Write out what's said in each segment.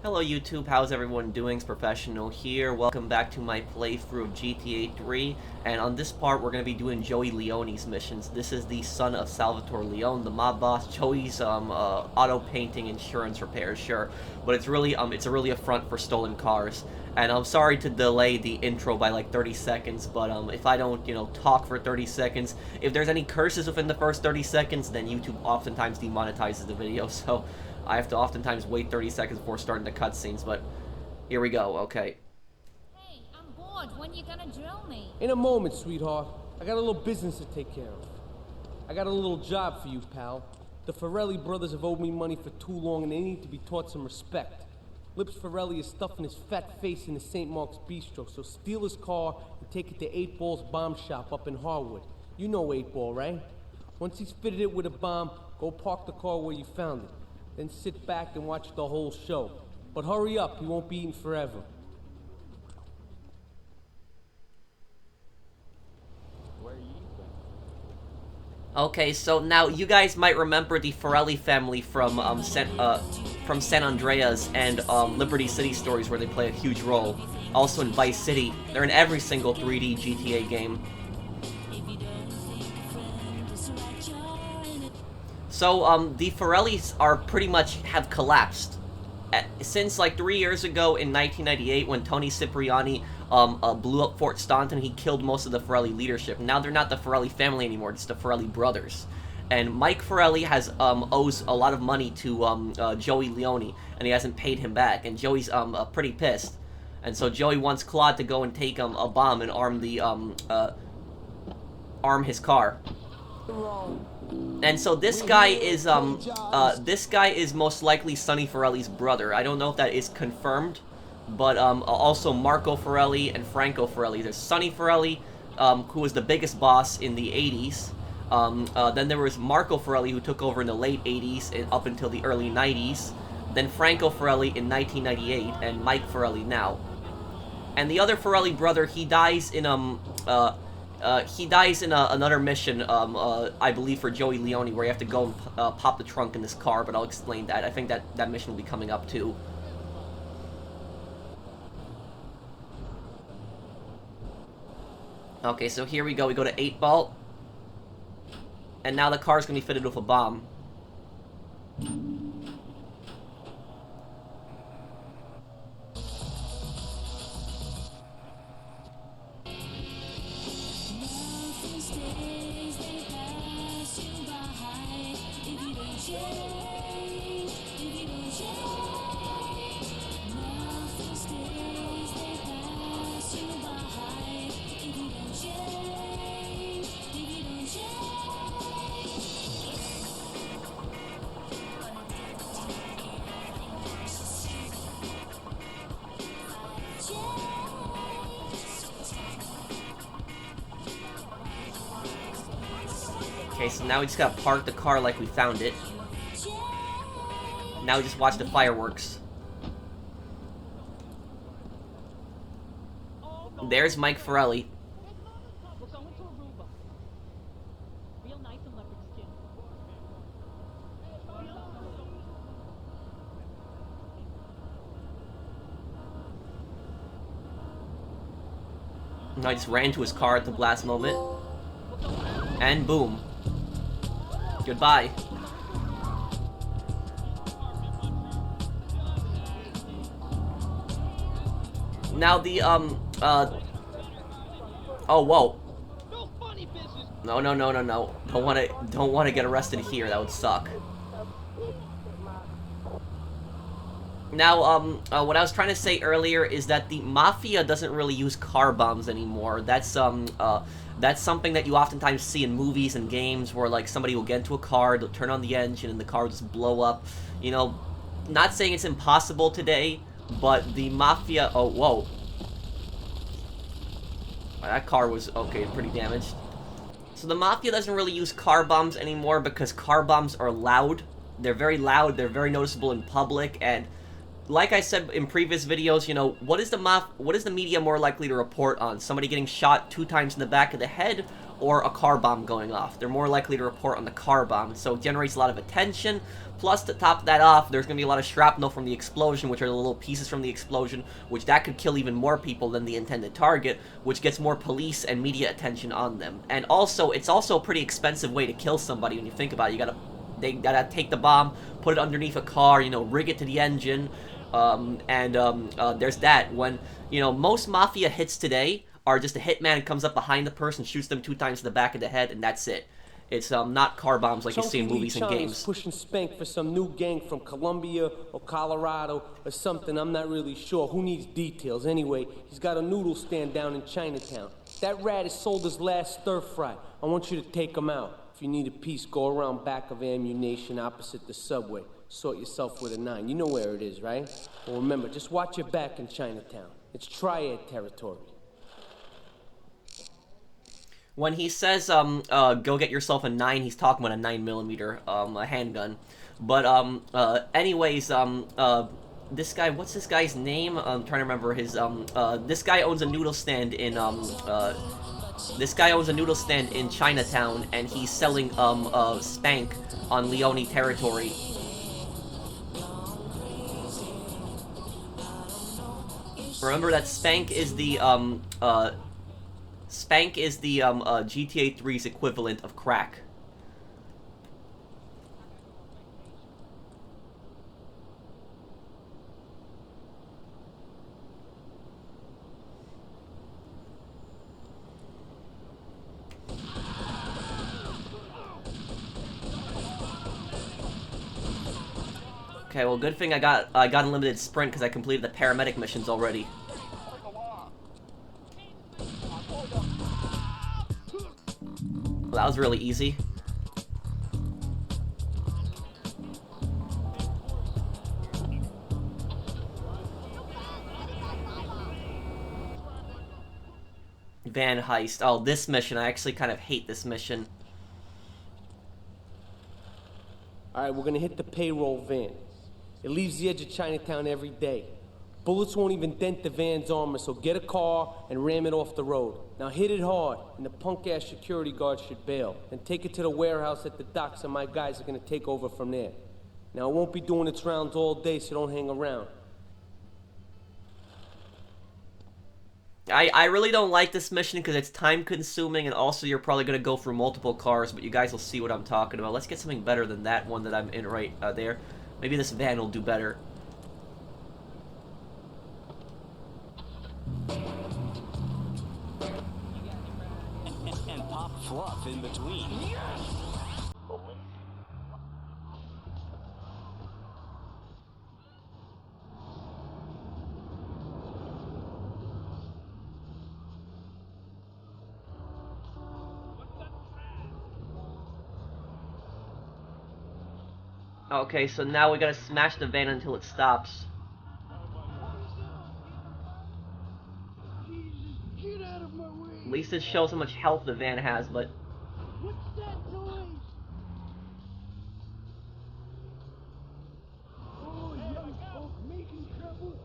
Hello YouTube, how's everyone doing? It's Professional here. Welcome back to my playthrough of GTA 3, and on this part we're going to be doing Joey Leone's missions. This is the son of Salvatore Leone, the mob boss. Joey's auto painting insurance repairs, sure, but it's really a front for stolen cars. And I'm sorry to delay the intro by like 30 seconds, but if I don't, talk for 30 seconds, if there's any curses within the first 30 seconds, then YouTube oftentimes demonetizes the video, so I have to oftentimes wait 30 seconds before starting the cutscenes, but here we go, okay. Hey, I'm bored. When you gonna drill me? In a moment, sweetheart. I got a little business to take care of. I got a little job for you, pal. The Forelli brothers have owed me money for too long and they need to be taught some respect. Lips Forelli is stuffing his fat face in the St. Mark's Bistro, so steal his car and take it to 8 Ball's bomb shop up in Harwood. You know 8 Ball, right? Once he's fitted it with a bomb, go park the car where you found it. Then sit back and watch the whole show. But hurry up, he won't be eating forever. Okay, so now you guys might remember the Forelli family from San Andreas and Liberty City stories, where they play a huge role. Also in Vice City, they're in every single 3D GTA game. So, the Forellis are pretty much have collapsed. Since, like, 3 years ago in 1998, when Toni Cipriani, blew up Fort Staunton, he killed most of the Forelli leadership. Now they're not the Forelli family anymore, it's the Forelli brothers. And Mike Forelli owes a lot of money to, Joey Leone, and he hasn't paid him back, and Joey's, pretty pissed. And so Joey wants Claude to go and take, a bomb and arm his car. And so this guy is most likely Sonny Forelli's brother. I don't know if that is confirmed, but also Marco Forelli and Franco Forelli. There's Sonny Forelli, who was the biggest boss in the 80s. Then there was Marco Forelli, who took over in the late 80s and up until the early 90s. Then Franco Forelli in 1998, and Mike Forelli now. And the other Forelli brother, he dies in another mission, I believe, for Joey Leone, where you have to go and pop the trunk in this car, but I'll explain that. I think that mission will be coming up, too. Okay, so here we go. We go to 8 Ball. And now the car's gonna be fitted with a bomb. Okay, so now we just gotta park the car like we found it. Now we just watch the fireworks. There's Mike Forelli. Now I just ran to his car at the last moment. And boom. Goodbye. Now the, oh, whoa. No. Don't wanna get arrested here. That would suck. Now, what I was trying to say earlier is that the Mafia doesn't really use car bombs anymore. That's something that you oftentimes see in movies and games where, like, somebody will get into a car, they'll turn on the engine, and the car will just blow up. You know, not saying it's impossible today, but the Mafia... Oh, whoa. That car was, okay, pretty damaged. So the Mafia doesn't really use car bombs anymore because car bombs are loud. They're very loud, they're very noticeable in public, and... like I said in previous videos, you know, what is the media more likely to report on? Somebody getting shot 2 times in the back of the head, or a car bomb going off. They're more likely to report on the car bomb, so it generates a lot of attention. Plus, to top that off, there's going to be a lot of shrapnel from the explosion, which are the little pieces from the explosion, which that could kill even more people than the intended target, which gets more police and media attention on them. And also, it's also a pretty expensive way to kill somebody when you think about it. They gotta take the bomb, put it underneath a car, you know, rig it to the engine, there's that. When, you know, most mafia hits today are just a hitman comes up behind the person, shoots them 2 times to the back of the head, and that's it. It's not car bombs like you see in movies and games. Pushing Spank for some new gang from Colombia or Colorado or something. I'm not really sure. Who needs details? Anyway, he's got a noodle stand down in Chinatown. That rat has sold his last stir fry. I want you to take him out. If you need a piece, go around back of Ammunition opposite the subway. Sort yourself with a 9. You know where it is, right? Well, remember, just watch your back in Chinatown. It's triad territory. When he says, go get yourself a 9, he's talking about a 9mm, a handgun. But, anyways, this guy, what's this guy's name? I'm trying to remember his, this guy owns a noodle stand in, Chinatown, and he's selling, Spank on Leone territory. Remember that Spank is the, GTA 3's equivalent of crack. Okay, well, good thing I got unlimited sprint because I completed the paramedic missions already. Well, that was really easy. Van heist. Oh, this mission. I actually kind of hate this mission. Alright, we're gonna hit the payroll van. It leaves the edge of Chinatown every day. Bullets won't even dent the van's armor, so get a car and ram it off the road. Now hit it hard, and the punk-ass security guard should bail. Then take it to the warehouse at the docks, and my guys are gonna take over from there. Now it won't be doing its rounds all day, so don't hang around. I really don't like this mission because it's time-consuming, and also you're probably going to go through multiple cars, but you guys will see what I'm talking about. Let's get something better than that one that I'm in right there. Maybe this van will do better. And pop fluff in between. Okay, so now we gotta smash the van until it stops. Get out of my way! At least it shows how much health the van has, but... What's that noise? Oh, young folk making trouble?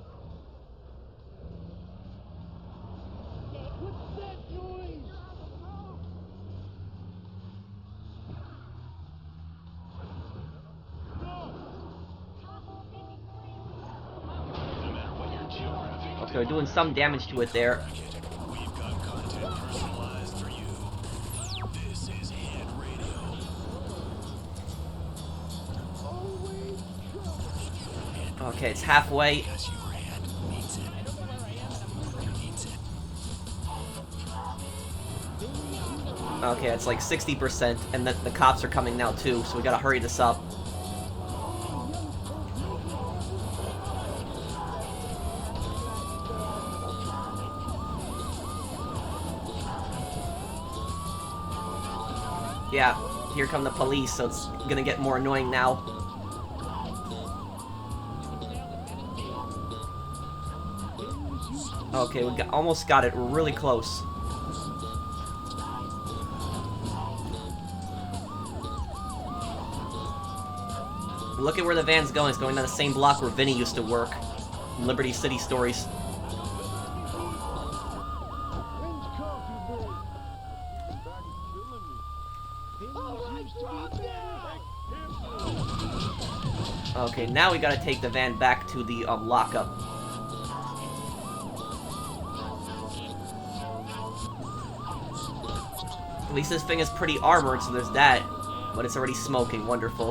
What's that noise? Okay, we're doing some damage to it there. We've got content personalized for you. This is Hit Radio. Okay, it's halfway. Yes, your hand needs it. Needs it. Okay, it's like 60%, and the cops are coming now too, so we gotta hurry this up. Yeah, here come the police, so it's gonna get more annoying now. Okay, we almost got it. We're really close. Look at where the van's going. It's going down the same block where Vinny used to work. Liberty City Stories. Okay, now we gotta take the van back to the lockup. At least this thing is pretty armored, so there's that. But it's already smoking. Wonderful.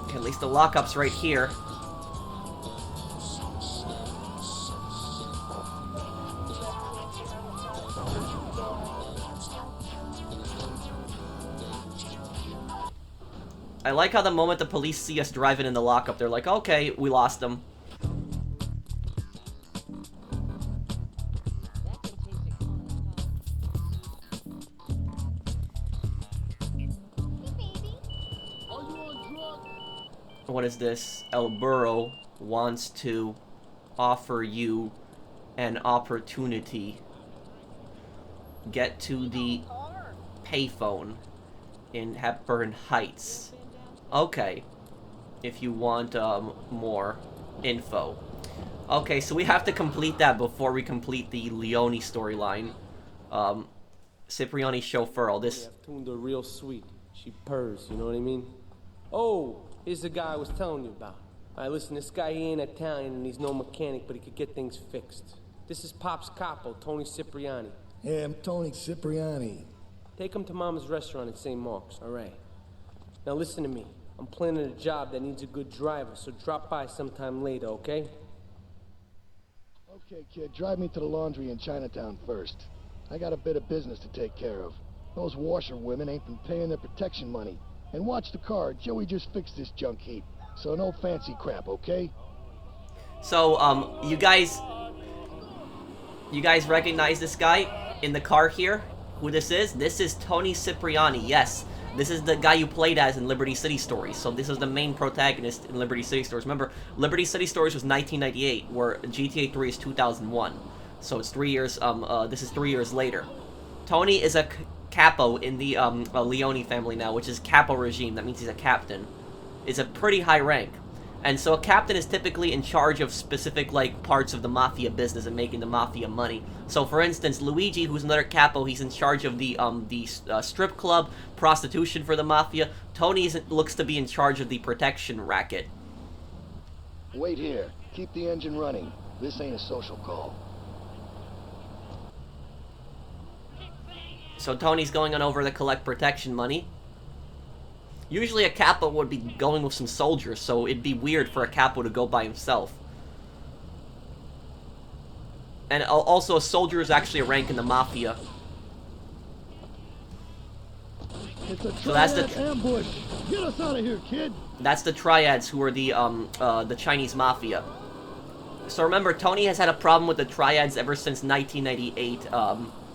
Okay, at least the lockup's right here. I like how the moment the police see us driving in the lockup, they're like, okay, we lost them. What is this? El Burro wants to offer you an opportunity. Get to the payphone in Hepburn Heights. Okay. If you want more info. Okay, so we have to complete that before we complete the Leone storyline. Cipriani chauffeur, all this. I've tuned her real sweet. She purrs, you know what I mean? Oh, here's the guy I was telling you about. Alright, listen, this guy, he ain't Italian and he's no mechanic, but he could get things fixed. This is Pop's capo, Toni Cipriani. Yeah, I'm Toni Cipriani. Take him to Mama's restaurant at St. Mark's, alright? Now listen to me. I'm planning a job that needs a good driver, so drop by sometime later, okay? Okay, kid, drive me to the laundry in Chinatown first. I got a bit of business to take care of. Those washerwomen ain't been paying their protection money. And watch the car, Joey just fixed this junk heap. So no fancy crap, okay? So, you guys recognize this guy in the car here? Who this is? This is Toni Cipriani, yes. This is the guy you played as in Liberty City Stories. So this is the main protagonist in Liberty City Stories. Remember, Liberty City Stories was 1998, where GTA 3 is 2001. So it's 3 years, this is 3 years later. Tony is a capo in the Leone family now, which is capo regime. That means he's a captain. It's a pretty high rank. And so a captain is typically in charge of specific, like, parts of the mafia business and making the mafia money. So, for instance, Luigi, who's another capo, he's in charge of the strip club, prostitution for the mafia. Tony looks to be in charge of the protection racket. Wait here. Keep the engine running. This ain't a social call. So Tony's going on over to collect protection money. Usually a capo would be going with some soldiers, so it'd be weird for a capo to go by himself. And also, a soldier is actually a rank in the mafia. It's a So that's the ambush. Get us out of here, kid. That's the triads, who are the Chinese mafia. So remember, Tony has had a problem with the triads ever since 1998.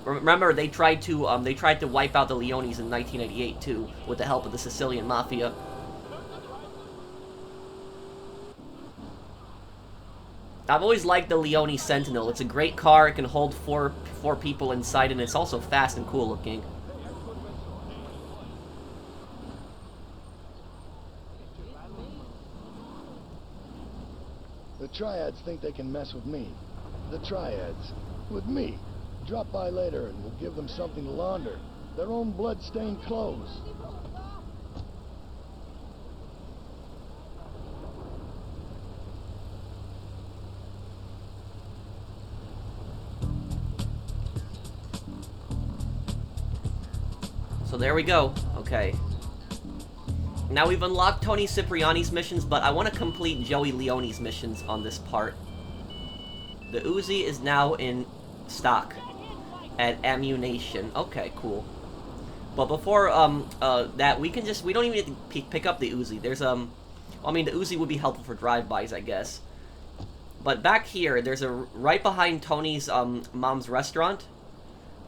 Remember, they tried to wipe out the Leones in 1988 too, with the help of the Sicilian mafia. I've always liked the Leone Sentinel. It's a great car. It can hold four people inside, and it's also fast and cool looking. The triads think they can mess with me. The triads. With me. Drop by later and we'll give them something to launder. Their own blood-stained clothes. So there we go. Okay. Now we've unlocked Toni Cipriani's missions, but I want to complete Joey Leone's missions on this part. The Uzi is now in stock at ammunition. Okay, cool. But before that, we don't even need to pick up the Uzi. There's I mean, the Uzi would be helpful for drive-bys, I guess. But back here, there's right behind Tony's mom's restaurant,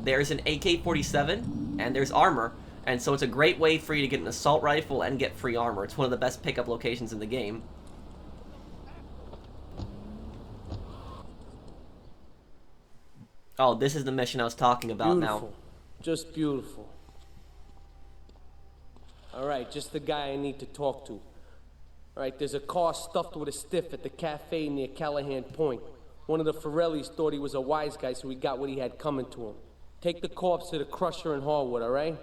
there's an AK-47 and there's armor. And so it's a great way for you to get an assault rifle and get free armor. It's one of the best pickup locations in the game. Oh, this is the mission I was talking about Beautiful. now. Just beautiful. Alright, just the guy I need to talk to. Alright, there's a car stuffed with a stiff at the cafe near Callahan Point. One of the Forellis thought he was a wise guy, so he got what he had coming to him. Take the corpse to the crusher in Harwood, all right?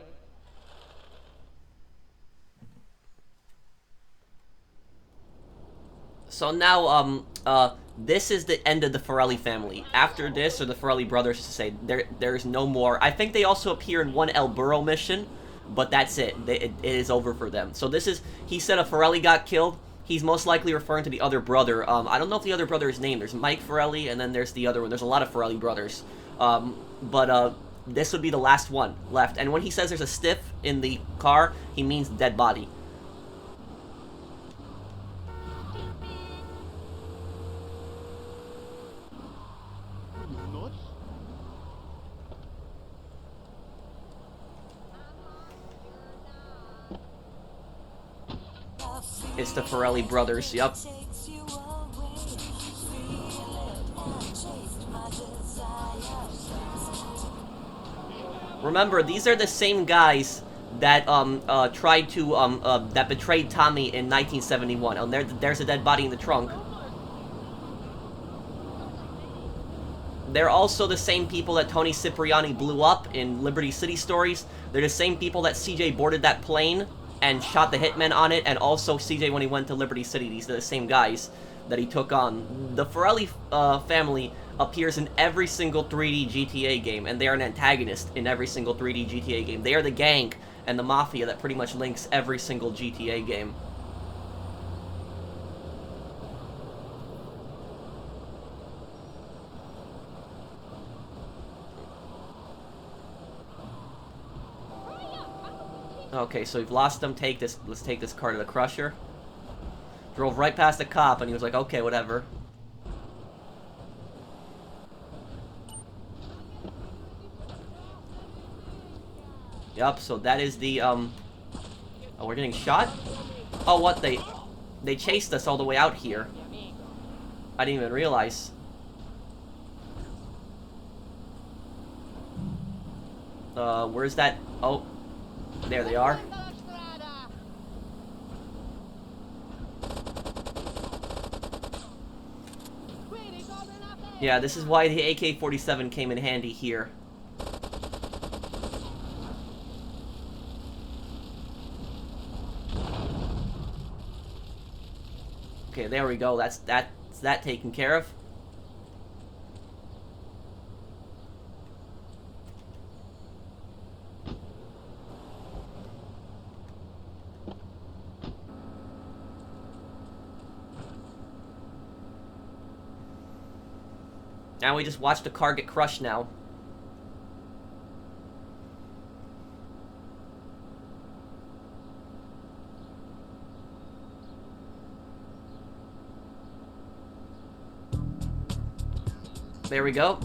So now, this is the end of the Forelli family. After this, or the Forelli brothers to say, there's no more. I think they also appear in one El Burro mission, but that's it. It is over for them. So this is, he said a Forelli got killed. He's most likely referring to the other brother. I don't know if the other brother is named. There's Mike Forelli, and then there's the other one. There's a lot of Forelli brothers. But this would be the last one left. And when he says there's a stiff in the car, he means dead body. It's the Forelli brothers, yep. Remember, these are the same guys that tried to that betrayed Tommy in 1971. And there's a dead body in the trunk. They're also the same people that Toni Cipriani blew up in Liberty City Stories. They're the same people that CJ boarded that plane and shot the hitman on it, and also CJ when he went to Liberty City. These are the same guys that he took on. The Forelli family appears in every single 3D GTA game, and they are an antagonist in every single 3D GTA game. They are the gang and the mafia that pretty much links every single GTA game. Okay, so we've lost them. Take this. Let's take this car to the crusher. Drove right past the cop, and he was like, "Okay, whatever." Yup. So that is the Oh, we're getting shot. Oh, what they chased us all the way out here. I didn't even realize. Where's that? Oh. There they are. Yeah, this is why the AK-47 came in handy here. Okay, there we go. That's that taken care of. Now we just watch the car get crushed now. There we go.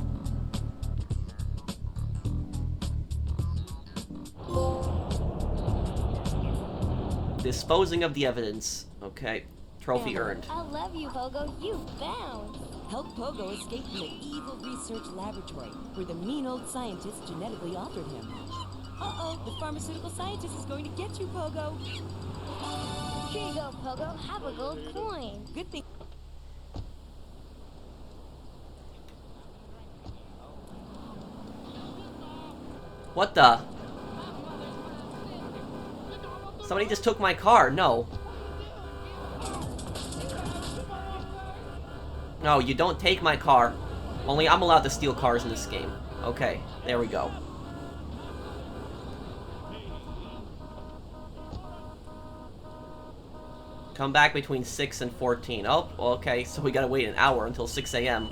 Disposing of the evidence. Okay. Trophy earned. I love you, Pogo. You bound. Help Pogo escape from the evil research laboratory where the mean old scientist genetically altered him. Uh-oh, the pharmaceutical scientist is going to get you, Pogo. Here you go, Pogo. Have a gold coin. Good thing. What the? Somebody just took my car. No. No, you don't take my car. Only I'm allowed to steal cars in this game. Okay, there we go. Come back between 6 and 14. Oh, okay, so we gotta wait an hour until 6 a.m.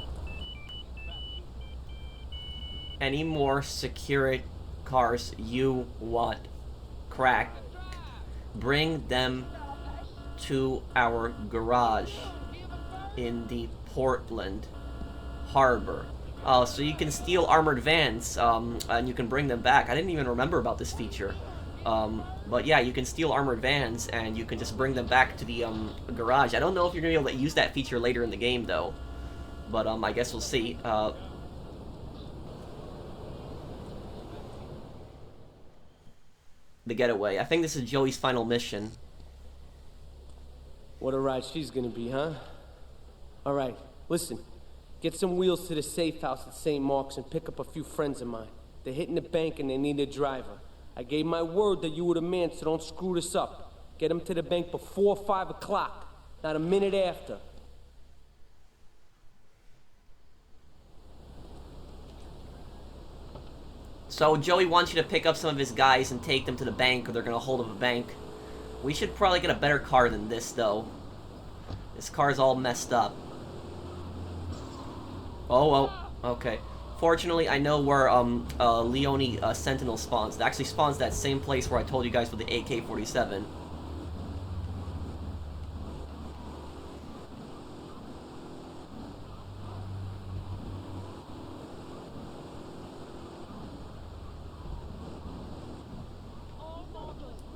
Any more security cars you want? Crack. Bring them to our garage in the Portland Harbor. Oh, so you can steal armored vans, and you can bring them back. I didn't even remember about this feature. But yeah, you can steal armored vans, and you can just bring them back to the garage. I don't know if you're going to be able to use that feature later in the game, though. But I guess we'll see. The getaway. I think this is Joey's final mission. What a ride she's gonna be, huh? Alright, listen. Get some wheels to the safe house at St. Mark's and pick up a few friends of mine. They're hitting the bank and they need a driver. I gave my word that you were the man, so don't screw this up. Get them to the bank before 5 o'clock, not a minute after. So Joey wants you to pick up some of his guys and take them to the bank, or they're gonna hold up a bank. We should probably get a better car than this, though. This car's all messed up. Oh, okay. Fortunately, I know where Leone Sentinel spawns. It actually spawns that same place where I told you guys with the AK-47.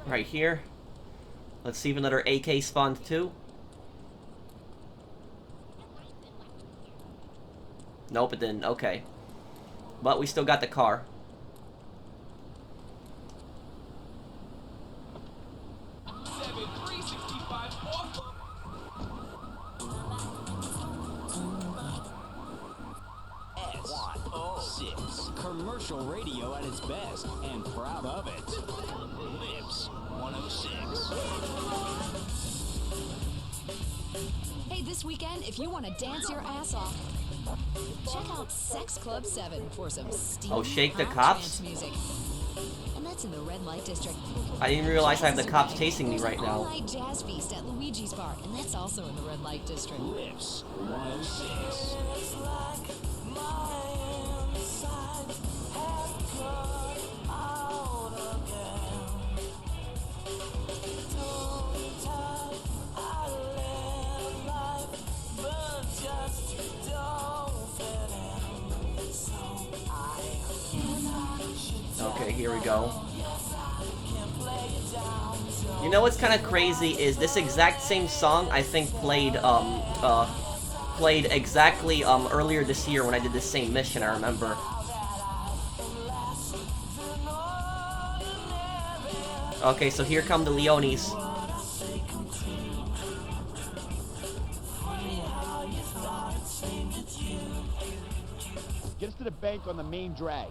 Right here. Let's see if another AK spawned too. Nope, it didn't. Okay. But we still got the car. S106. Commercial radio at its best, and proud of it. Lips 106. Hey, this weekend, if you want to dance your ass off, check out Sex Club 7 for some steamy Oh, shake the hot cops? trance music. And that's in the red light district. I didn't realize I have the cops chasing me right There's an now. all-night jazz feast at Luigi's Bar, and that's also in the red light district. Lips 106. Okay, here we go. You know what's kind of crazy is this exact same song I think played exactly earlier this year when I did this same mission, I remember. Okay, so here come the Leones. Get us to the bank on the main drag.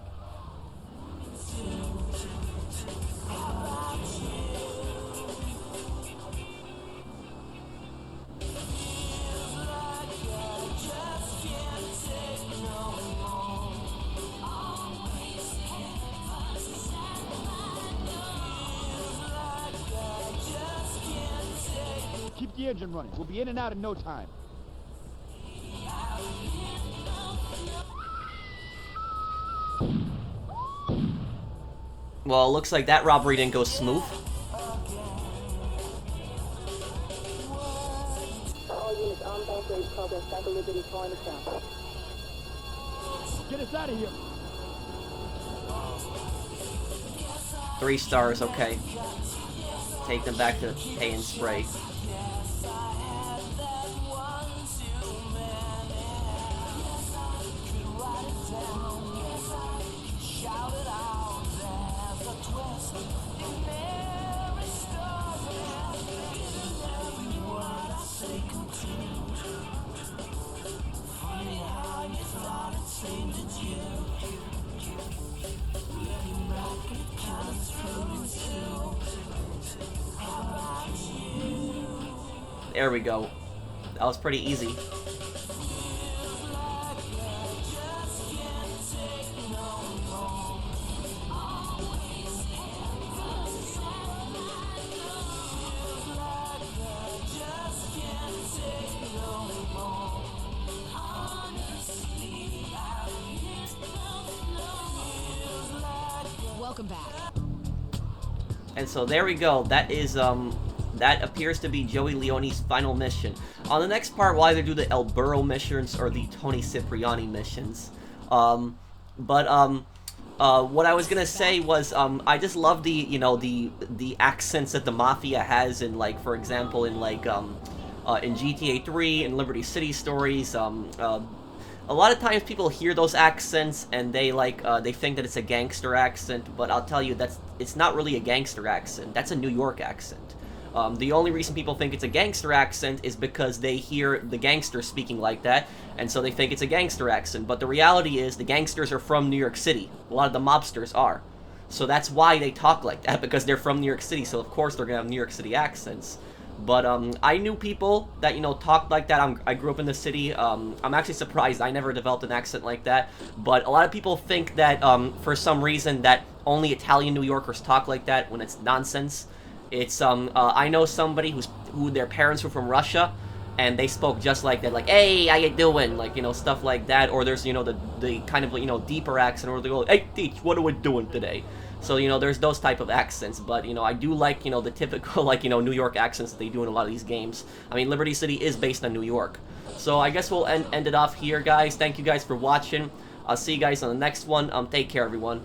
Keep the engine running. We'll be in and out in no time. Well, it looks like that robbery didn't go smooth. Get us out of here. 3 stars, okay. Take them back to pay and spray. There we go. That was pretty easy. Welcome back. And so there we go. That is that appears to be Joey Leone's final mission. On the next part, we'll either do the El Burro missions or the Toni Cipriani missions. What I was gonna say was, I just love the, you know, the accents that the Mafia has in, like, for example, in, like, in GTA 3 and Liberty City Stories. A lot of times people hear those accents and they, like, they think that it's a gangster accent, but I'll tell you, it's not really a gangster accent. That's a New York accent. The only reason people think it's a gangster accent is because they hear the gangsters speaking like that, and so they think it's a gangster accent. But the reality is the gangsters are from New York City. A lot of the mobsters are. So that's why they talk like that, because they're from New York City, so of course they're gonna have New York City accents. But I knew people that, you know, talked like that. I grew up in the city. I'm actually surprised I never developed an accent like that. But a lot of people think that for some reason that only Italian New Yorkers talk like that, when it's nonsense. It's I know somebody who their parents were from Russia, and they spoke just like that, like, hey, how you doing, like, you know, stuff like that. Or there's, you know, the kind of, you know, deeper accent where they go, hey, teach, what are we doing today? So, you know, there's those type of accents. But, you know, I do like, you know, the typical, like, you know, New York accents that they do in a lot of these games. I mean, Liberty City is based on New York. So I guess we'll end it off here, guys. Thank you guys for watching. I'll see you guys on the next one. Take care, everyone.